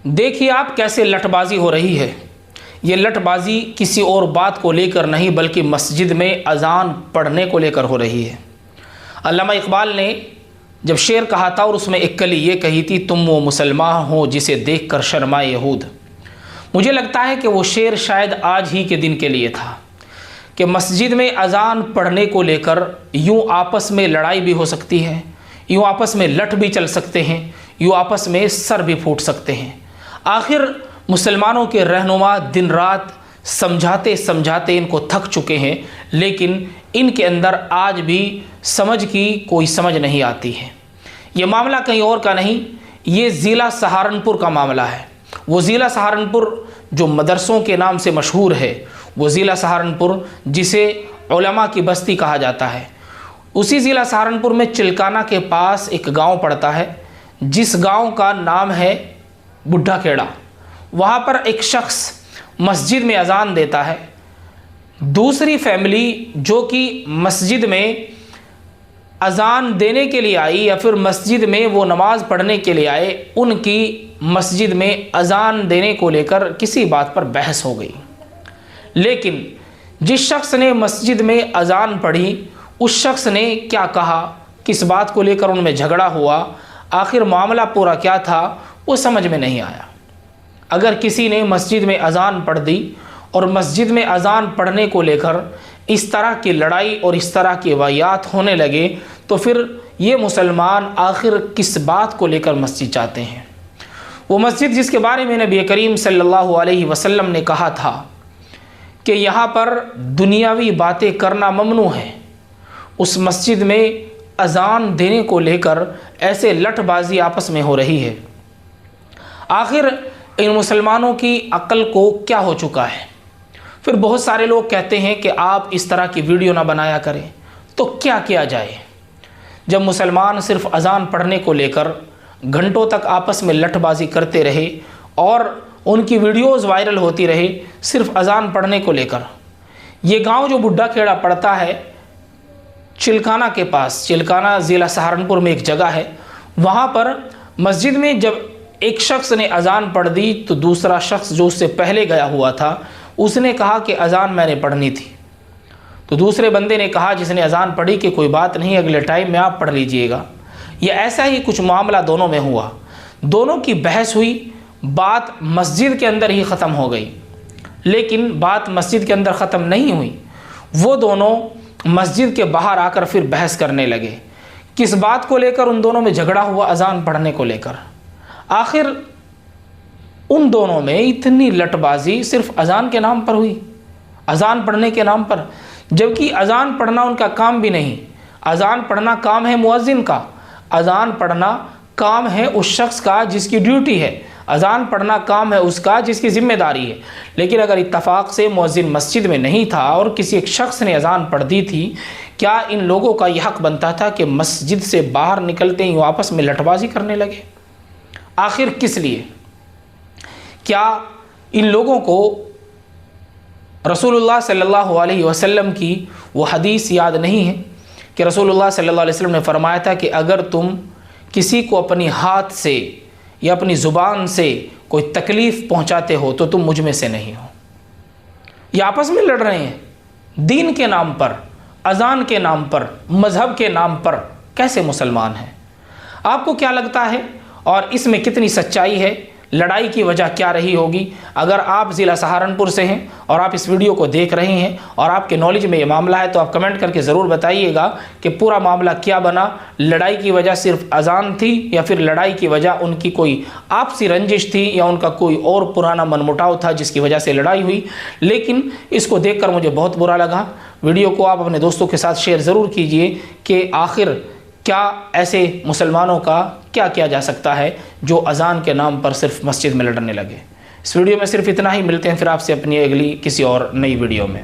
देखिए आप कैसे लठबाजी हो रही है। ये लठबाजी किसी और बात को लेकर नहीं बल्कि मस्जिद में अजान पढ़ने को लेकर हो रही है। अल्लामा इकबाल ने जब शेर कहा था और उसमें एक कली ये कही थी, तुम वो मुसलमान हो जिसे देखकर शर्माए यहूद। मुझे लगता है कि वो शेर शायद आज ही के दिन के लिए था कि मस्जिद में अजान पढ़ने को लेकर यूँ आपस में लड़ाई भी हो सकती है, यूँ आपस में लठ भी चल सकते हैं, यूँ आपस में सर भी फूट सकते हैं। आखिर मुसलमानों के रहनुमा दिन रात समझाते समझाते इनको थक चुके हैं, लेकिन इनके अंदर आज भी समझ की कोई समझ नहीं आती है। ये मामला कहीं और का नहीं, ये ज़िला सहारनपुर का मामला है। वो ज़िला सहारनपुर जो मदरसों के नाम से मशहूर है, वो ज़िला सहारनपुर जिसे उलमा की बस्ती कहा जाता है, उसी ज़िला सहारनपुर में चिल्काना के पास एक गांव पड़ता है जिस गांव का नाम है बुढ़ा खेड़ा। वहाँ पर एक शख्स मस्जिद में अजान देता है। दूसरी फैमिली जो कि मस्जिद में अजान देने के लिए आई या फिर मस्जिद में वो नमाज़ पढ़ने के लिए आए, उनकी मस्जिद में अजान देने को लेकर किसी बात पर बहस हो गई। लेकिन जिस शख्स ने मस्जिद में अजान पढ़ी उस शख्स ने क्या कहा, किस बात को लेकर उनमें झगड़ा हुआ, आखिर मामला पूरा क्या था, वो समझ में नहीं आया। अगर किसी ने मस्जिद में अजान पढ़ दी और मस्जिद में अजान पढ़ने को लेकर इस तरह की लड़ाई और इस तरह की वाक़यात होने लगे तो फिर ये मुसलमान आखिर किस बात को लेकर मस्जिद जाते हैं। वो मस्जिद जिसके बारे में नबी करीम सल्लल्लाहु अलैहि वसल्लम ने कहा था कि यहाँ पर दुनियावी बातें करना ममनू है, उस मस्जिद में अजान देने को लेकर ऐसे लठबाजी आपस में हो रही है। आखिर इन मुसलमानों की अक्ल को क्या हो चुका है। फिर बहुत सारे लोग कहते हैं कि आप इस तरह की वीडियो ना बनाया करें, तो क्या किया जाए जब मुसलमान सिर्फ अजान पढ़ने को लेकर घंटों तक आपस में लठबाजी करते रहे और उनकी वीडियोस वायरल होती रहे सिर्फ अजान पढ़ने को लेकर। ये गांव जो बुढ़ा खेड़ा पड़ता है चिल्काना के पास, चिल्काना ज़िला सहारनपुर में एक जगह है, वहाँ पर मस्जिद में जब एक शख्स ने अजान पढ़ दी तो दूसरा शख्स जो उससे पहले गया हुआ था उसने कहा कि अजान मैंने पढ़नी थी। तो दूसरे बंदे ने कहा जिसने अजान पढ़ी कि कोई बात नहीं, अगले टाइम में आप पढ़ लीजिएगा। ये ऐसा ही कुछ मामला दोनों में हुआ, दोनों की बहस हुई, बात मस्जिद के अंदर ही ख़त्म हो गई। लेकिन बात मस्जिद के अंदर ख़त्म नहीं हुई, वो दोनों मस्जिद के बाहर आकर फिर बहस करने लगे। किस बात को लेकर उन दोनों में झगड़ा हुआ, अजान पढ़ने को लेकर। आखिर उन दोनों में इतनी लठबाजी सिर्फ अजान के नाम पर हुई, अजान पढ़ने के नाम पर, जबकि अजान पढ़ना उनका काम भी नहीं। अजान पढ़ना काम है मुअज्जिन का, अजान पढ़ना काम है उस शख्स का जिसकी ड्यूटी है, अजान पढ़ना काम है उसका जिसकी जिम्मेदारी है। लेकिन अगर इत्तफाक से मुअज्जिन मस्जिद में नहीं था और किसी एक शख्स ने अजान पढ़ दी थी, क्या इन लोगों का यह हक़ बनता था कि मस्जिद से बाहर निकलते ही आपस में लठबाजी करने लगे? आखिर किस लिए? क्या इन लोगों को रसूलुल्लाह सल्लल्लाहु अलैहि वसल्लम की वो हदीस याद नहीं है कि रसूलुल्लाह सल्लल्लाहु अलैहि वसल्लम ने फरमाया था कि अगर तुम किसी को अपनी हाथ से या अपनी ज़ुबान से कोई तकलीफ़ पहुंचाते हो तो तुम मुझ में से नहीं हो। ये आपस में लड़ रहे हैं दीन के नाम पर, अजान के नाम पर, मज़हब के नाम पर। कैसे मुसलमान हैं? आपको क्या लगता है और इसमें कितनी सच्चाई है? लड़ाई की वजह क्या रही होगी? अगर आप ज़िला सहारनपुर से हैं और आप इस वीडियो को देख रहे हैं और आपके नॉलेज में ये मामला है तो आप कमेंट करके ज़रूर बताइएगा कि पूरा मामला क्या बना। लड़ाई की वजह सिर्फ अजान थी या फिर लड़ाई की वजह उनकी कोई आपसी रंजिश थी या उनका कोई और पुराना मनमुटाव था जिसकी वजह से लड़ाई हुई? लेकिन इसको देखकर मुझे बहुत बुरा लगा। वीडियो को आप अपने दोस्तों के साथ शेयर ज़रूर कीजिए कि आखिर क्या ऐसे मुसलमानों का क्या किया जा सकता है जो अजान के नाम पर सिर्फ मस्जिद में लड़ने लगे। इस वीडियो में सिर्फ इतना ही। मिलते हैं फिर आपसे अपनी अगली किसी और नई वीडियो में।